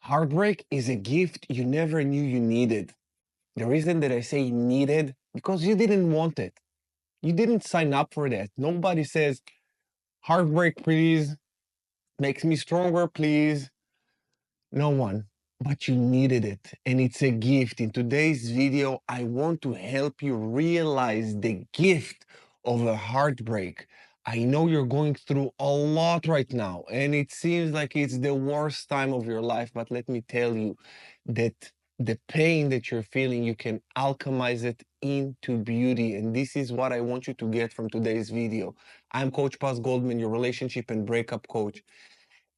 Heartbreak is a gift you never knew you needed. The reason that I say needed, because you didn't want it. You didn't sign up for that. Nobody says, heartbreak, please, makes me stronger, please. No one. But you needed it, and it's a gift. In today's video, I want to help you realize the gift of a heartbreak. I know you're going through a lot right now, and it seems like it's the worst time of your life, but let me tell you that the pain that you're feeling, you can alchemize it into beauty, and this is what I want you to get from today's video. I'm Coach Goldman, your relationship and breakup coach.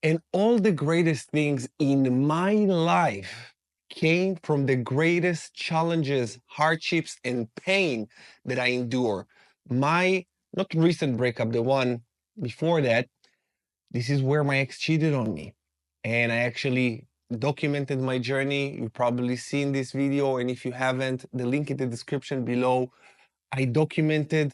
And all the greatest things in my life came from the greatest challenges, hardships, and pain that I endure. My not recent breakup, the one before that, this is where my ex cheated on me. And I actually documented my journey. You've probably seen this video. And if you haven't, the link in the description below. I documented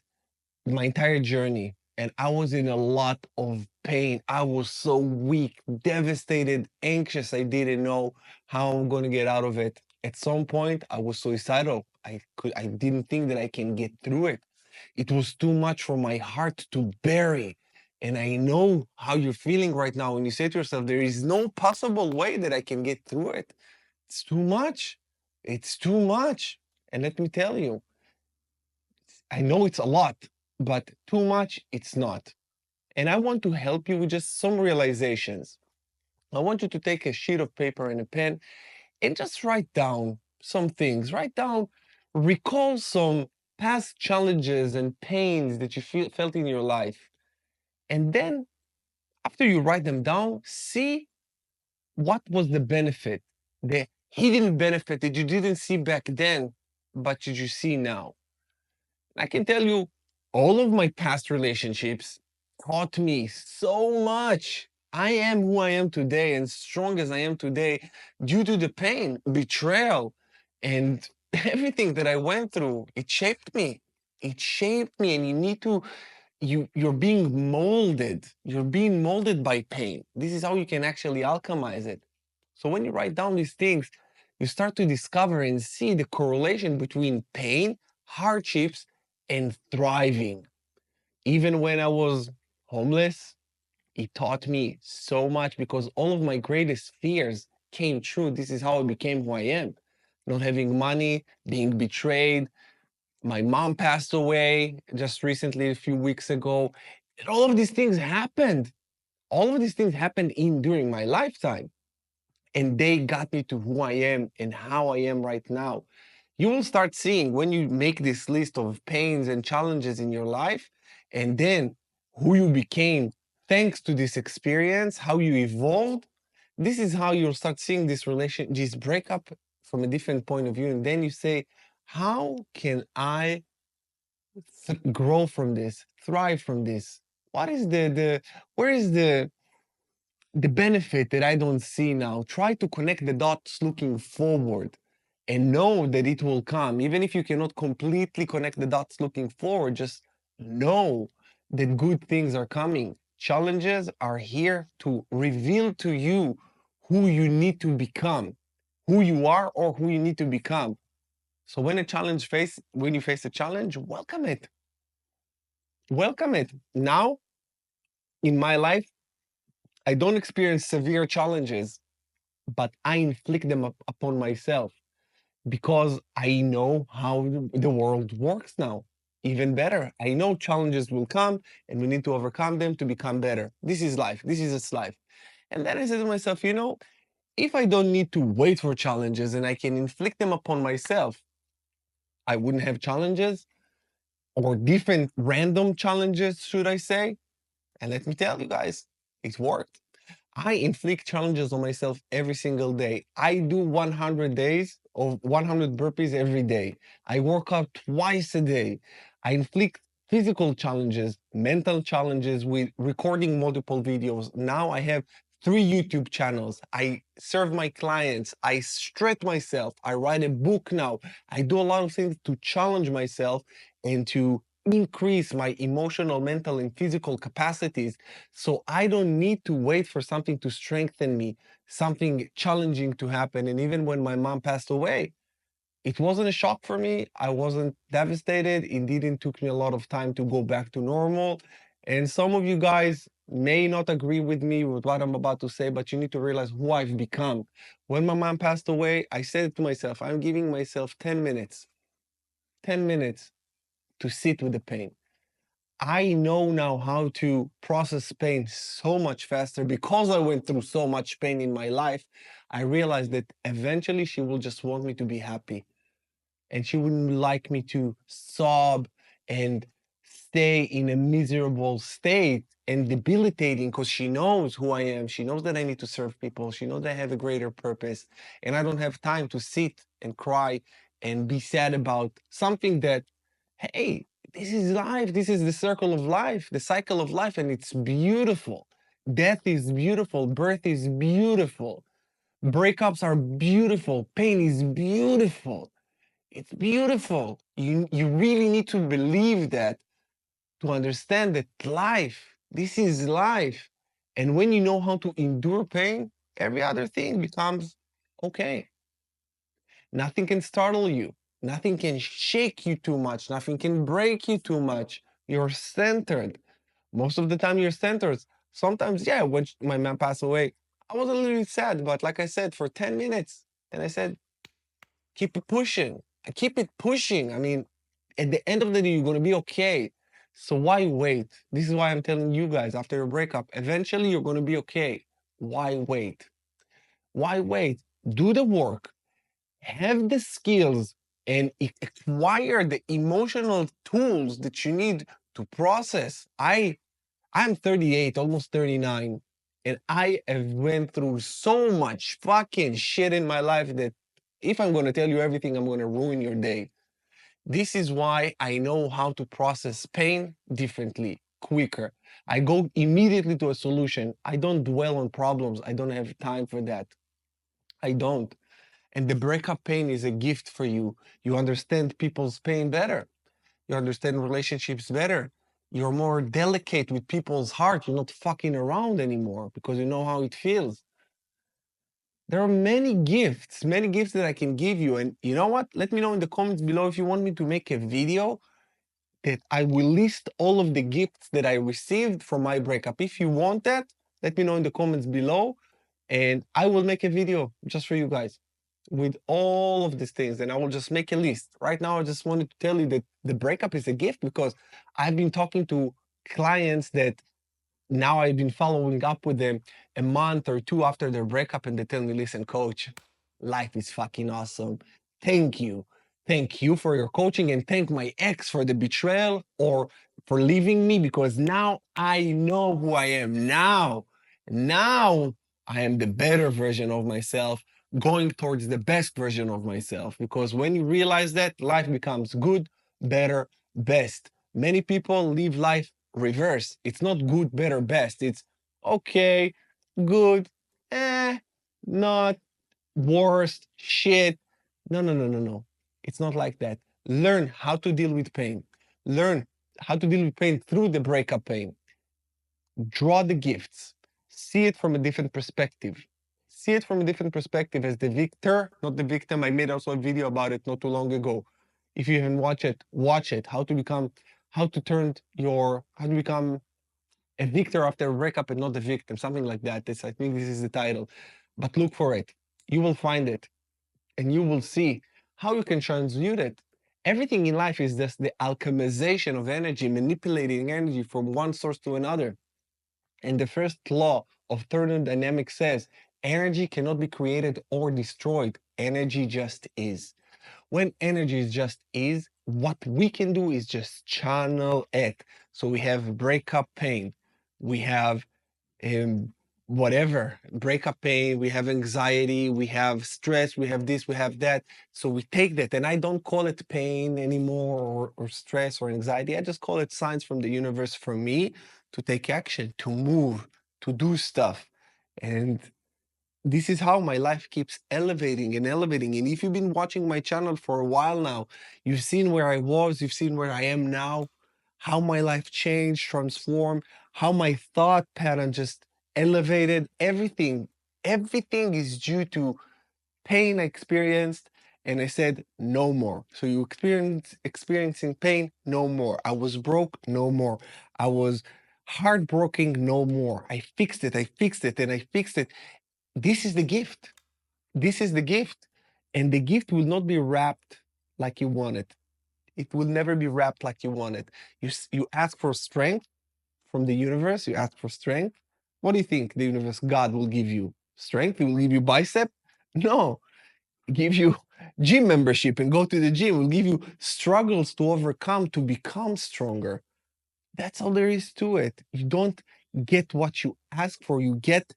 my entire journey, and I was in a lot of pain. I was so weak, devastated, anxious. I didn't know how I'm going to get out of it. At some point, I was suicidal. I didn't think that I can get through it. It was too much for my heart to bury. And I know how you're feeling right now when you say to yourself, there is no possible way that I can get through it. It's too much. It's too much. And let me tell you, I know it's a lot, but too much, it's not. And I want to help you with just some realizations. I want you to take a sheet of paper and a pen and just write down some things. Write down, recall some past challenges and pains that you felt in your life. And then after you write them down, see what was the benefit, the hidden benefit that you didn't see back then, but that you see now. I can tell you, all of my past relationships taught me so much. I am who I am today and strong as I am today due to the pain, betrayal, and everything that I went through. It shaped me. It shaped me, and you need to, you're being molded. You're being molded by pain. This is how you can actually alchemize it. So when you write down these things, you start to discover and see the correlation between pain, hardships, and thriving. Even when I was homeless, it taught me so much because all of my greatest fears came true. This is how I became who I am. Not having money, being betrayed. My mom passed away just recently, a few weeks ago. And all of these things happened. All of these things happened in during my lifetime. And they got me to who I am and how I am right now. You will start seeing when you make this list of pains and challenges in your life, and then who you became thanks to this experience, how you evolved. This is how you'll start seeing this breakup from a different point of view. And then you say, how can I grow from this, thrive from this? What is where is the benefit that I don't see now? Try to connect the dots looking forward and know that it will come. Even if you cannot completely connect the dots looking forward, just know that good things are coming. Challenges are here to reveal to you who you need to become, who you are or who you need to become. So when when you face a challenge, welcome it. Welcome it. Now, in my life, I don't experience severe challenges, but I inflict them upon myself because I know how the world works now. Even better, I know challenges will come and we need to overcome them to become better. This is life. This is its life. And then I said to myself, if I don't need to wait for challenges and I can inflict them upon myself, I wouldn't have challenges or different random challenges, should I say? And let me tell you guys, it worked. I inflict challenges on myself every single day. I do 100 days of 100 burpees every day. I work out twice a day. I inflict physical challenges, mental challenges with recording multiple videos. Now I have 3 YouTube channels. I serve my clients. I stretch myself. I write a book now. I do a lot of things to challenge myself and to increase my emotional, mental, and physical capacities. So I don't need to wait for something to strengthen me. something challenging to happen. And even when my mom passed away, it wasn't a shock for me. I wasn't devastated. It didn't took me a lot of time to go back to normal. And some of you guys may not agree with me with what I'm about to say, but you need to realize who I've become. When my mom passed away, I said to myself, I'm giving myself 10 minutes to sit with the pain. I know now how to process pain so much faster because I went through so much pain in my life. I realized that eventually she will just want me to be happy, and she wouldn't like me to sob and stay in a miserable state and debilitating, because she knows who I am. She knows that I need to serve people. She knows that I have a greater purpose, and I don't have time to sit and cry and be sad about something that, hey, this is life. This is the circle of life, the cycle of life, and it's beautiful. Death is beautiful. Birth is beautiful. Breakups are beautiful. Pain is beautiful. It's beautiful. You really need to believe that to understand that life, this is life. And when you know how to endure pain, every other thing becomes okay. Nothing can startle you. Nothing can shake you too much. Nothing can break you too much. You're centered. Most of the time, you're centered. Sometimes, yeah, when my man passed away, I was a little bit sad, but like I said, for 10 minutes, and I said, keep it pushing. Keep it pushing. I mean, at the end of the day, you're going to be okay. So why wait? This is why I'm telling you guys, after your breakup, eventually you're going to be okay. Why wait? Why wait? Do the work, have the skills, and acquire the emotional tools that you need to process. I'm 38, almost 39, and I have went through so much fucking shit in my life that if I'm going to tell you everything, I'm going to ruin your day. This is why I know how to process pain differently, quicker. I go immediately to a solution. I don't dwell on problems. I don't have time for that. I don't. And the breakup pain is a gift for you. You understand people's pain better. You understand relationships better. You're more delicate with people's heart. You're not fucking around anymore because you know how it feels. There are many gifts that I can give you. And you know what? Let me know in the comments below if you want me to make a video that I will list all of the gifts that I received from my breakup. If you want that, let me know in the comments below, and I will make a video just for you guys with all of these things, and I will just make a list. Right now, I just wanted to tell you that the breakup is a gift because I've been talking to clients that now I've been following up with them a month or two after their breakup, and they tell me, listen, coach, life is fucking awesome. Thank you. Thank you for your coaching, and thank my ex for the betrayal or for leaving me, because now I know who I am. Now I am the better version of myself, going towards the best version of myself. Because when you realize that, life becomes good, better, best. Many people live life reverse. It's not good, better, best. It's okay, good, not worst, shit. No, no, no, no, no. It's not like that. Learn how to deal with pain. Learn how to deal with pain through the breakup pain. Draw the gifts. See it from a different perspective. See it from a different perspective as the victor, not the victim. I made also a video about it not too long ago. If you haven't watched it, watch it. How to become, how to become a victor after a breakup and not a victim, something like that. I think this is the title. But look for it. You will find it, and you will see how you can transmute it. Everything in life is just the alchemization of energy, manipulating energy from one source to another. And the first law of thermodynamics says energy cannot be created or destroyed. Energy just is. When energy just is, what we can do is just channel it. So we have breakup pain, we have um, whatever, breakup pain, we have anxiety, we have stress, we have this, we have that. So we take that, and I don't call it pain anymore, or stress or anxiety. I just call it signs from the universe for me to take action, to move, to do stuff. And this is how my life keeps elevating and elevating. And if you've been watching my channel for a while now, you've seen where I was, you've seen where I am now, how my life changed, transformed, how my thought pattern just elevated. Everything Everything is due to pain I experienced, and I said, no more. So you experiencing pain, no more. I was broke, no more. I was heartbroken, no more. I fixed it, and I fixed it. This is the gift. This is the gift. And the gift will not be wrapped like you want it. It will never be wrapped like you want it. You ask for strength from the universe, you ask for strength. What do you think the universe, God will give you? Strength? He will give you bicep? No, give you gym membership and go to the gym. Will give you struggles to overcome to become stronger. That's all there is to it. You don't get what you ask for. You get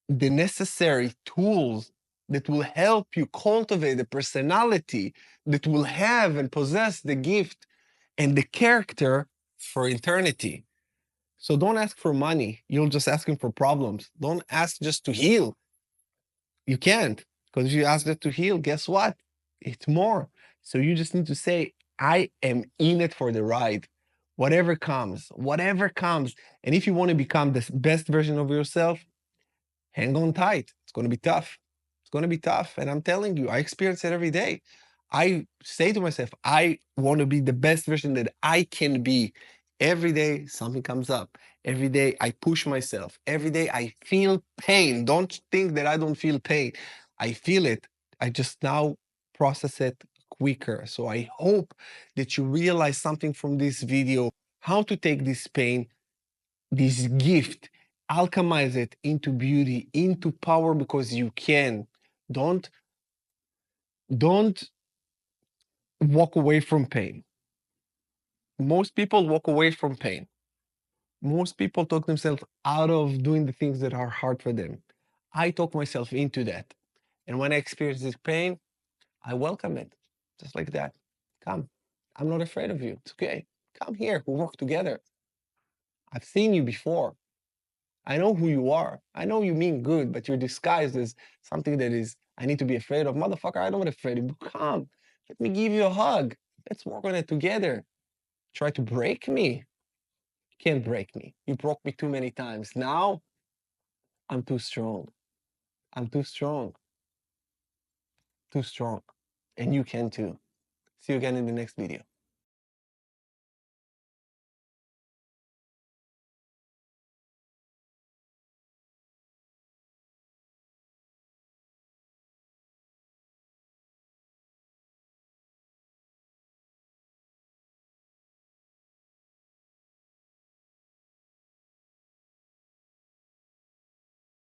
the necessary tools that will help you cultivate the personality that will have and possess the gift and the character for eternity. So don't ask for money. You're just asking for problems. Don't ask just to heal. You can't, because if you ask that to heal, guess what? It's more. So you just need to say, I am in it for the ride. Whatever comes, whatever comes. And if you want to become the best version of yourself, hang on tight. It's going to be tough. It's going to be tough. And I'm telling you, I experience it every day. I say to myself, I want to be the best version that I can be. Every day, something comes up. Every day, I push myself. Every day, I feel pain. Don't think that I don't feel pain. I feel it. I just now process it quicker. So I hope that you realize something from this video, how to take this pain, this gift, alchemize it into beauty, into power, because you can. Don't don't walk away from pain. Most people walk away from pain. Most people talk themselves out of doing the things that are hard for them. I talk myself into that. And when I experience this pain, I welcome it. Just like that. Come. I'm not afraid of you. It's okay. Come here. We'll work together. I've seen you before. I know who you are. I know you mean good, but you're disguised as something that is, I need to be afraid of. Motherfucker, I don't want to afraid of you. Come, let me give you a hug. Let's work on it together. Try to break me. You can't break me. You broke me too many times. Now, I'm too strong. I'm too strong. Too strong. And you can too. See you again in the next video.